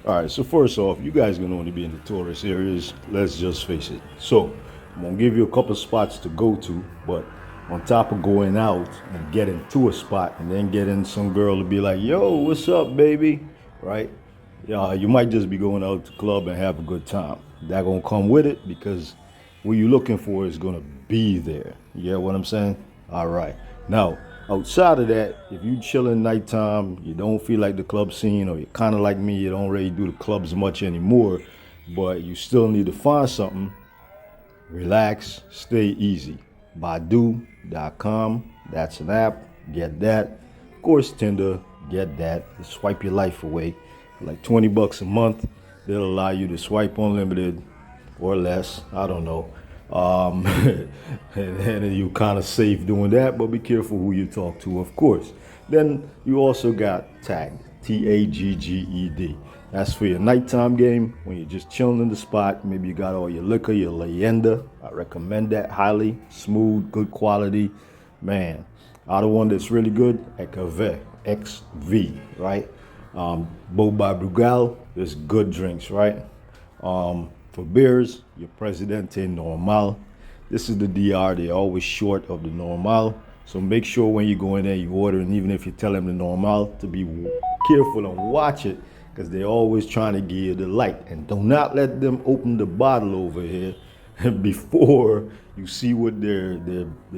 All right, so first off, you guys gonna only be in the tourist areas. Let's just face it. So I'm gonna give you a couple spots to go to, but on top of going out and getting to a spot and then getting some girl to be like, "Yo, what's up, baby?" Right? Yeah, you might just be going out to the club and have a good time. That gonna come with it because what you're looking for is gonna be there. You get what I'm saying? All right. Now, outside of that, if you chilling nighttime, you don't feel like the club scene, or you're kind of like me, you don't really do the clubs much anymore, but you still need to find something. Relax, stay easy. Badu.com, that's an app. Get that. Of course, Tinder, get that. Just swipe your life away. Like $20 a month, they'll allow you to swipe unlimited or less. I don't know. And you kind of safe doing that, but be careful who you talk to, of course. Then you also got tagged, Tagged. That's for your nighttime game when you're just chilling in the spot. Maybe you got all your liquor, your leyenda. I recommend that highly. Smooth, good quality. Man, other one that's really good, Ekave, XV, right? Boba Brugal, there's good drinks, right? For beers, your Presidente Normal. This is the DR. They're always short of the Normal. So make sure when you go in there, you order, and even if you tell them the Normal, to be careful and watch it, because they're always trying to give you the light. And do not let them open the bottle over here before you see what they're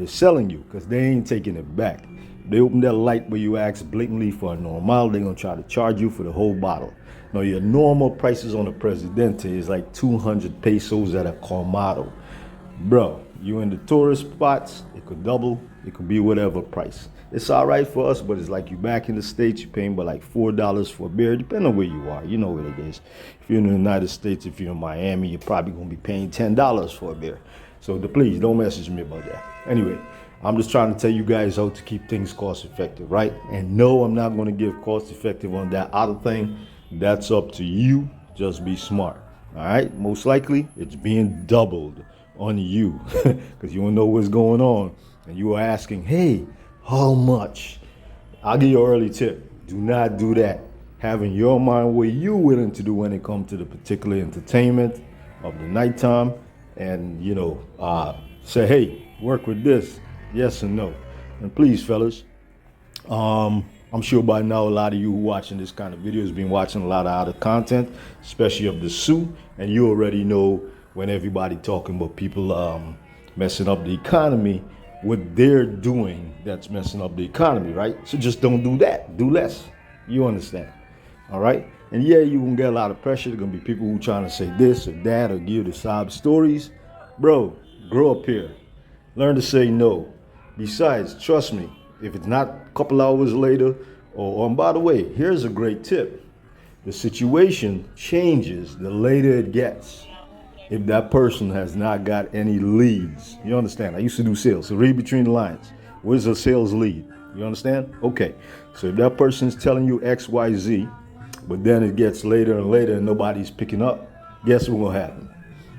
selling you, because they ain't taking it back. If they open that light where you ask blatantly for a Normal, they're going to try to charge you for the whole bottle. Now, your normal prices on the Presidente is like 200 pesos at a Colmado. Bro, you in the tourist spots, it could double, it could be whatever price. It's all right for us, but it's like you back in the States, you're paying by like $4 for a beer, depending on where you are. You know what it is. If you're in the United States, if you're in Miami, you're probably going to be paying $10 for a beer. So please, don't message me about that. Anyway, I'm just trying to tell you guys how to keep things cost effective, right? And no, I'm not going to give cost effective on that other thing. That's up to you. Just be smart. All right. Most likely it's being doubled on you because you don't know what's going on. And you are asking, hey, how much? I'll give you an early tip. Do not do that. Having your mind what you're willing to do when it comes to the particular entertainment of the nighttime, and say, hey, work with this, yes and no. And please, fellas, I'm sure by now a lot of you who watching this kind of video has been watching a lot of other content, especially of the Sioux, and you already know when everybody talking about people messing up the economy, what they're doing that's messing up the economy, right? So just don't do that. Do less. You understand? All right? And yeah, you're going to get a lot of pressure. There's going to be people who trying to say this or that or give the sob stories. Bro, grow up here. Learn to say no. Besides, trust me, if it's not a couple hours later, and by the way, here's a great tip. The situation changes the later it gets if that person has not got any leads. You understand? I used to do sales, so read between the lines. Where's a sales lead? You understand? Okay, so if that person's telling you X, Y, Z, but then it gets later and later and nobody's picking up, guess what's gonna happen?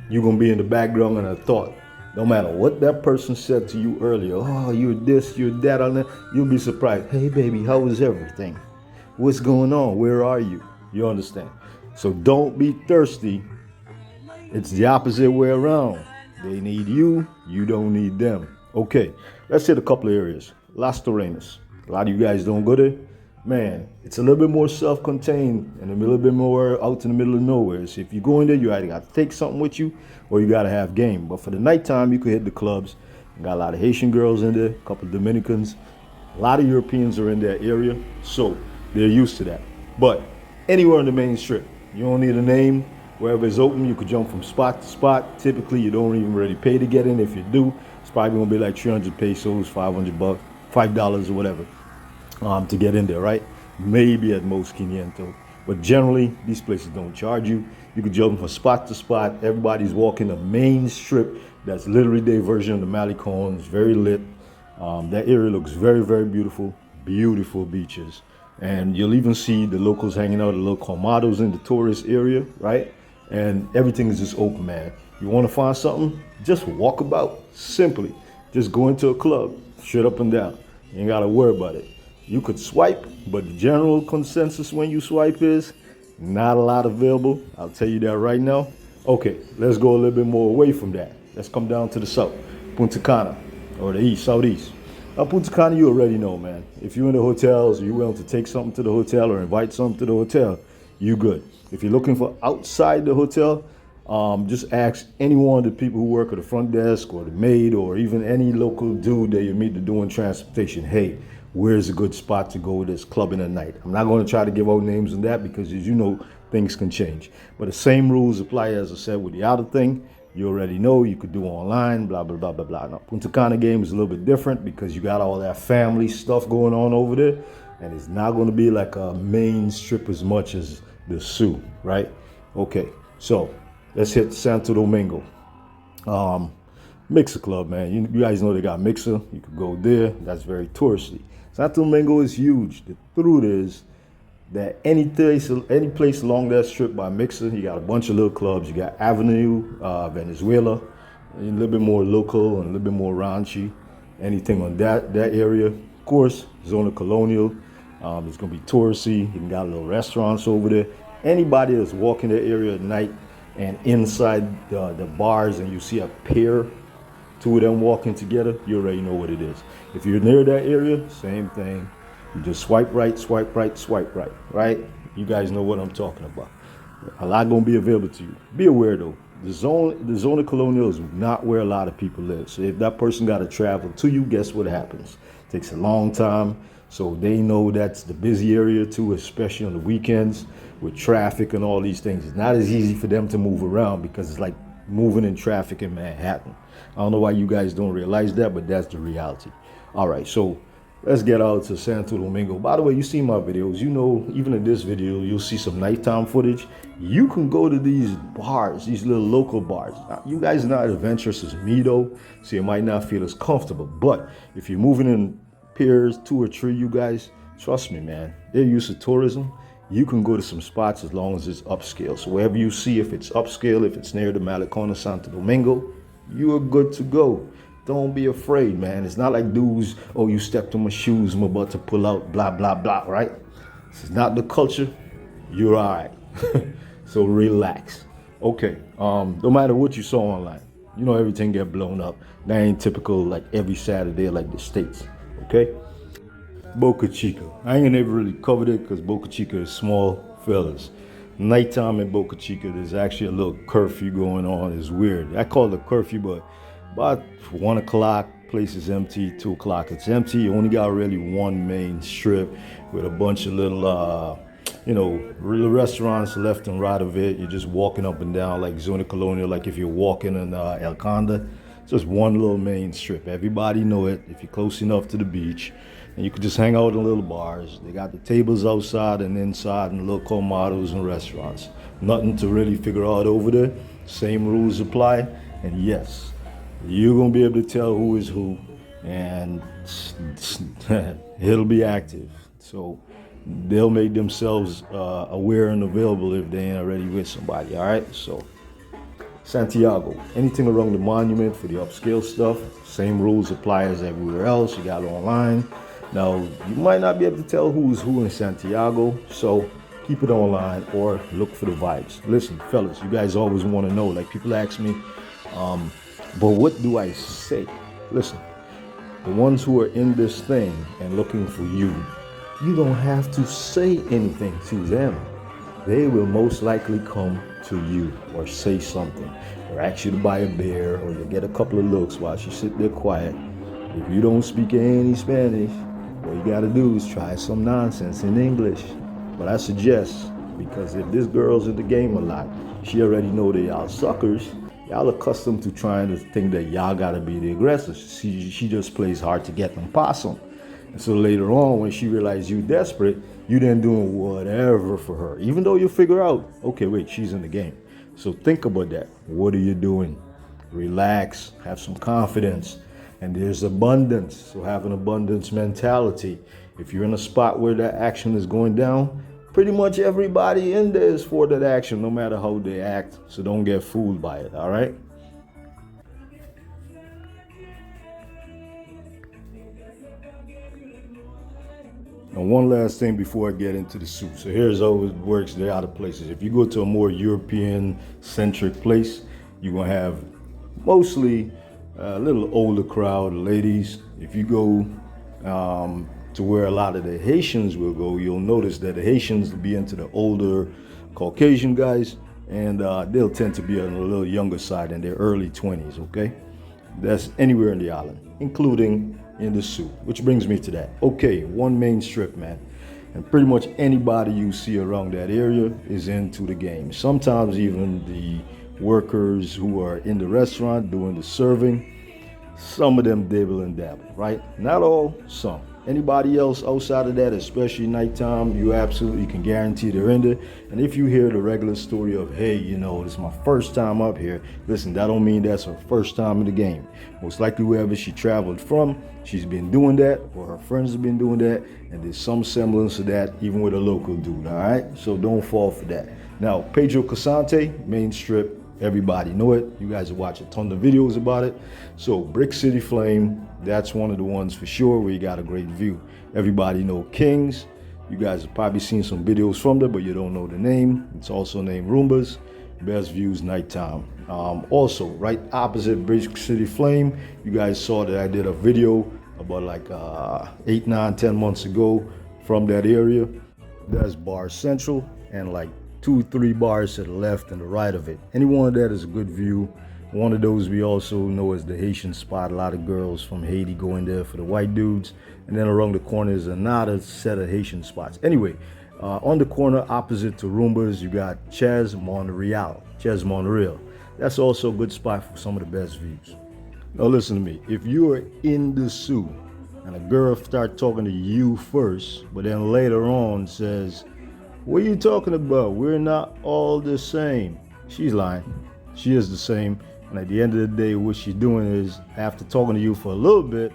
You're gonna be in the background and a thought. No matter what that person said to you earlier, oh, you're this, you're that, you'll be surprised. Hey, baby, how is everything? What's going on? Where are you? You understand? So don't be thirsty. It's the opposite way around. They need you, you don't need them. Okay, let's hit a couple of areas. Las Terrenas. A lot of you guys don't go there. Man, it's a little bit more self-contained and a little bit more out in the middle of nowhere. So if you go in there, you either got to take something with you or you got to have game. But for the nighttime, you could hit the clubs. You got a lot of Haitian girls in there, a couple of Dominicans. A lot of Europeans are in that area, so they're used to that. But anywhere on the main strip, you don't need a name. Wherever it's open, you could jump from spot to spot. Typically, you don't even really pay to get in. If you do, it's probably going to be like 300 pesos, $500, $5 or whatever. To get in there, right? Maybe at most 500. But generally, these places don't charge you. You can jump from spot to spot. Everybody's walking the main strip. That's literally their version of the Malecon. It's very lit. That area looks very, very beautiful. Beautiful beaches. And you'll even see the locals hanging out, the little colmados in the tourist area, right? And everything is just open, man. You want to find something? Just walk about. Simply. Just go into a club, straight up and down. You ain't got to worry about it. You could swipe, but the general consensus when you swipe is Not a lot available. I'll tell you that right now. Okay, let's go a little bit more away from that. Let's come down to the south, Punta Cana, or the east, southeast. Now, Punta Cana, you already know, man. If you're in the hotels, or you're willing to take something to the hotel or invite something to the hotel, you good. If you're looking for outside the hotel, just ask any one of the people who work at the front desk or the maid or even any local dude that you meet to doing transportation. Hey, where's a good spot to go that's clubbing at night? I'm not going to try to give out names on that because, as you know, things can change. But the same rules apply, as I said, with the outer thing. You already know you could do online, blah, blah, blah, blah, blah. Now, Punta Cana game is a little bit different because you got all that family stuff going on over there. And it's not going to be like a main strip as much as the Sioux, right? Okay, so let's hit Santo Domingo. Mixer Club, man. You guys know they got Mixer. You could go there. That's very touristy. Santo Domingo is huge. The truth is that any place along that strip by Mixer, you got a bunch of little clubs. You got Avenue, Venezuela, a little bit more local and a little bit more raunchy. Anything on that area. Of course, Zona Colonial. It's going to be touristy. You got little restaurants over there. Anybody that's walking that area at night and inside the bars and you see a pair, two of them walking together, you already know what it is. If you're near that area, same thing. You just swipe right, swipe right, swipe right, right? You guys know what I'm talking about. A lot gonna be available to you. Be aware though, the zona colonial is not where a lot of people live. So if that person got to travel to you, guess what happens? It takes a long time. So they know that's the busy area too, especially on the weekends with traffic and all these things. It's not as easy for them to move around because it's like moving in traffic in Manhattan. I don't know why you guys don't realize that, but that's the reality. All right, so let's get out to Santo Domingo. By the way, you see my videos. You know, even in this video, you'll see some nighttime footage. You can go to these bars, these little local bars. Now, you guys are not adventurous as me, though, so you might not feel as comfortable. But if you're moving in pairs, 2 or 3, you guys, trust me, man, they're used to tourism. You can go to some spots as long as it's upscale. So wherever you see, if it's upscale, if it's near the Malecon or Santo Domingo, you are good to go. Don't be afraid, man. It's not like dudes, oh, you stepped on my shoes, I'm about to pull out, blah, blah, blah, right? This is not the culture. You're all right. So relax. Okay, no matter what you saw online, you know everything get blown up. That ain't typical like every Saturday like the States, okay? Boca Chica. I ain't never really covered it because Boca Chica is small, fellas. Nighttime in Boca Chica, there's actually a little curfew going on. It's weird. I call it a curfew, but about 1 o'clock, place is empty. 2 o'clock, it's empty. You only got really one main strip with a bunch of little, little restaurants left and right of it. You're just walking up and down like Zona Colonial, like if you're walking in El Conda. It's just one little main strip. Everybody know it if you're close enough to the beach. And you can just hang out in little bars. They got the tables outside and inside and little colmados and restaurants. Nothing to really figure out over there. Same rules apply. And yes, you're going to be able to tell who is who. And it'll be active. So they'll make themselves aware and available if they ain't already with somebody. All right? So Santiago, anything around the monument for the upscale stuff, same rules apply as everywhere else. You got it online. Now, you might not be able to tell who's who in Santiago, so keep it online or look for the vibes. Listen, fellas, you guys always want to know. Like, people ask me, but what do I say? Listen, the ones who are in this thing and looking for you, you don't have to say anything to them. They will most likely come to you or say something or ask you to buy a beer, or you'll get a couple of looks while she sit there quiet. If you don't speak any Spanish, what you gotta do is try some nonsense in English. But I suggest, because if this girl's in the game a lot, she already know that y'all suckers. Y'all accustomed to trying to think that y'all gotta be the aggressor. She just plays hard to get them possum. And so later on, when she realizes you desperate, you then doing whatever for her. Even though you figure out, okay, wait, she's in the game. So think about that. What are you doing? Relax, have some confidence. And there's abundance, so have an abundance mentality. If you're in a spot where that action is going down, pretty much everybody in there is for that action, no matter how they act. So don't get fooled by it, all right? And one last thing before I get into the suit. So here's how it works the other places. If you go to a more European-centric place, you're going to have mostly a little older crowd, ladies. If you go to where a lot of the Haitians will go, you'll notice that the Haitians will be into the older Caucasian guys, and they'll tend to be on a little younger side in their early 20s, okay? That's anywhere in the island, including in the suit, which brings me to that. Okay, one main strip, man. And pretty much anybody you see around that area is into the game. Sometimes even the workers who are in the restaurant doing the serving, some of them dibble and dabble, right? Not all, some. Anybody else outside of that, especially nighttime, you absolutely can guarantee they're in there. And if you hear the regular story of, hey, you know, this is my first time up here, listen, that don't mean that's her first time in the game. Most likely wherever she traveled from, she's been doing that, or her friends have been doing that, and there's some semblance of that even with a local dude, all right? So don't fall for that. Now, Pedro Casante, main strip, everybody know it. You guys have watched a ton of videos about it. So Brick City Flame, that's one of the ones for sure where you got a great view. Everybody know Kings. You guys have probably seen some videos from there, but you don't know the name. It's also named Roombas. Best views nighttime. Also, right opposite Brick City Flame, you guys saw that I did a video about like 8, 9, 10 months ago from that area. That's Bar Central, and like 2, 3 bars to the left and the right of it. Any one of that is a good view. One of those we also know as the Haitian spot. A lot of girls from Haiti go in there for the white dudes. And then around the corner is another set of Haitian spots. Anyway, on the corner opposite to Roombas, you got Ches Montreal. That's also a good spot for some of the best views. Now listen to me. If you are in the suit and a girl start talking to you first, but then later on says, what are you talking about? We're not all the same. She's lying. She is the same. And at the end of the day, what she's doing is, after talking to you for a little bit,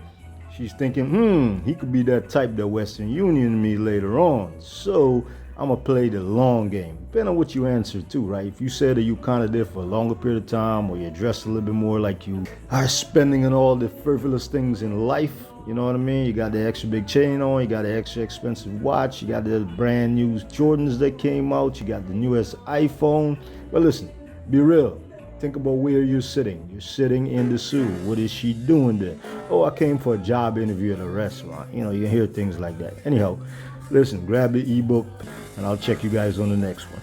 she's thinking, he could be that type that Western Union me later on. So I'm going to play the long game. Depending on what you answer too, right? If you said that you kind of there for a longer period of time, or you're dressed a little bit more like you are spending on all the frivolous things in life, you know what I mean? You got the extra big chain on, you got the extra expensive watch, you got the brand new Jordans that came out, you got the newest iPhone. But listen, be real. Think about where you're sitting. You're sitting in the suit. What is she doing there? Oh, I came for a job interview at a restaurant. You know, you hear things like that. Anyhow, listen, grab the ebook, and I'll check you guys on the next one.